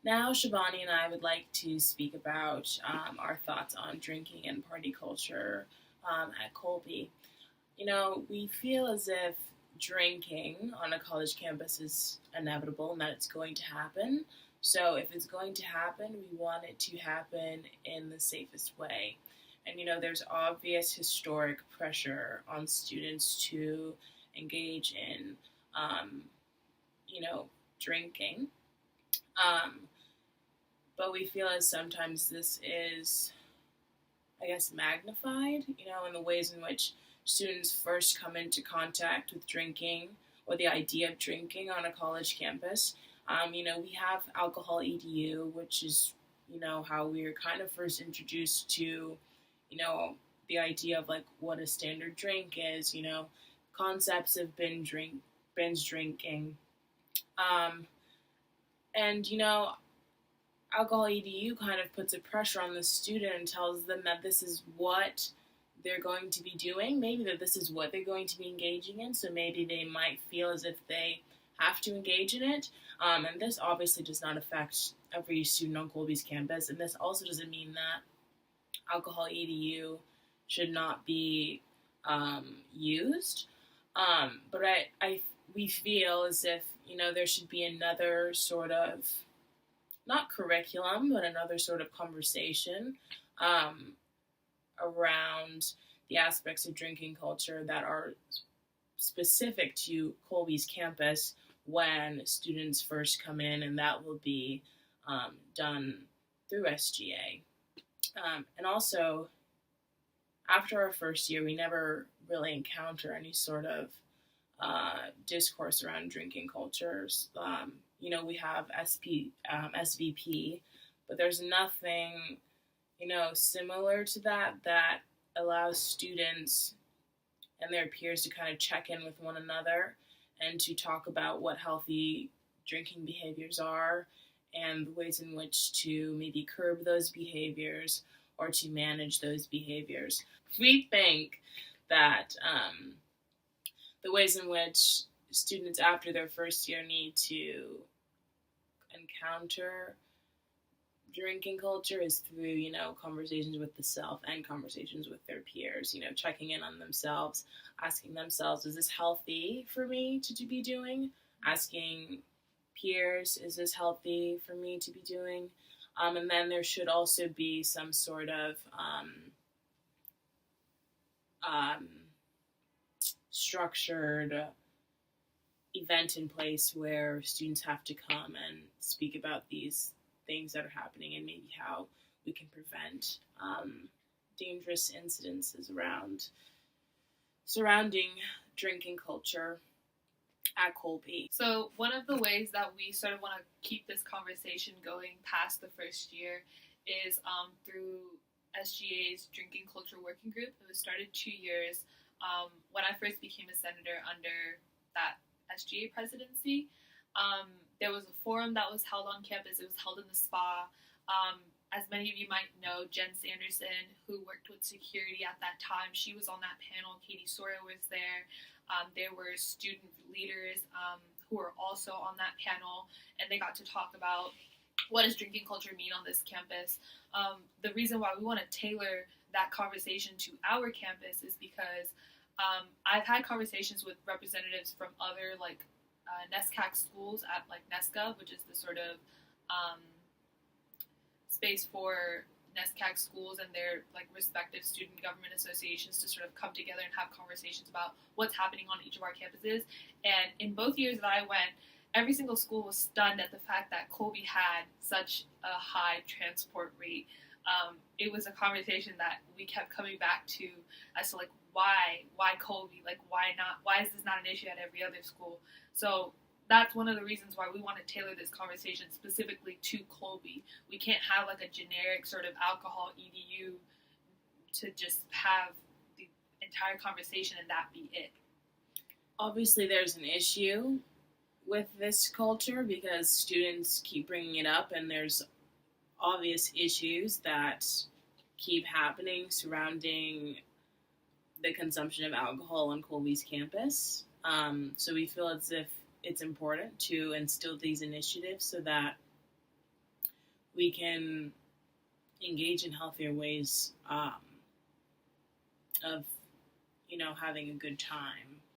Now, Shivani and I would like to speak about our thoughts on drinking and party culture at Colby. We feel as if drinking on a college campus is inevitable and that it's going to happen. So, if it's going to happen, we want it to happen in the safest way. And, there's obvious historic pressure on students to engage in, um, you know, drinking. Um, but we feel as sometimes this is, I guess, magnified, in the ways in which students first come into contact with drinking or the idea of drinking on a college campus. We have alcohol edu, which is, how we were kind of first introduced to, you know, the idea of like what a standard drink is, concepts of binge drinking. Um, and, alcohol edu kind of puts a pressure on the student and tells them that this is what they're going to be doing, maybe that this is what they're going to be engaging in, so maybe they might feel as if they have to engage in it. And this obviously does not affect every student on Colby's campus, and this also doesn't mean that alcohol edu should not be used. But we feel as if there should be another sort of not curriculum, but another sort of conversation um, around the aspects of drinking culture that are specific to Colby's campus when students first come in, and that will be done through SGA. And also, after our first year, we never really encounter any sort of discourse around drinking cultures. We have SVP, but there's nothing, similar to that allows students and their peers to kind of check in with one another and to talk about what healthy drinking behaviors are and the ways in which to maybe curb those behaviors or to manage those behaviors. We think that the ways in which students after their first year need to encounter drinking culture is through, conversations with the self and conversations with their peers, checking in on themselves, asking themselves, is this healthy for me to be doing? Asking peers, is this healthy for me to be doing? And then there should also be some sort of um, structured event in place where students have to come and speak about these things that are happening and maybe how we can prevent dangerous incidences surrounding drinking culture at Colby. So one of the ways that we sort of want to keep this conversation going past the first year is through SGA's Drinking Culture Working Group. It was started 2 years when I first became a senator under that SGA presidency. There was a forum that was held on campus. It was held in the spa. As many of you might know, Jen Sanderson, who worked with security at that time, she was on that panel. Katie Sawyer was there. There were student leaders who were also on that panel, and they got to talk about what does drinking culture mean on this campus. The reason why we want to tailor that conversation to our campus is because I've had conversations with representatives from other NESCAC schools at NESCA, which is the sort of space for NESCAC schools and their respective student government associations to sort of come together and have conversations about what's happening on each of our campuses. And in both years that I went, every single school was stunned at the fact that Colby had such a high transport rate. It was a conversation that we kept coming back to as to why Colby, why is this not an issue at every other school? So that's one of the reasons why we want to tailor this conversation specifically to Colby. We can't have a generic sort of alcohol edu to just have the entire conversation and that be it. Obviously, there's an issue with this culture because students keep bringing it up, and there's obvious issues that keep happening surrounding the consumption of alcohol on Colby's campus. So we feel as if it's important to instill these initiatives so that we can engage in healthier ways of, having a good time.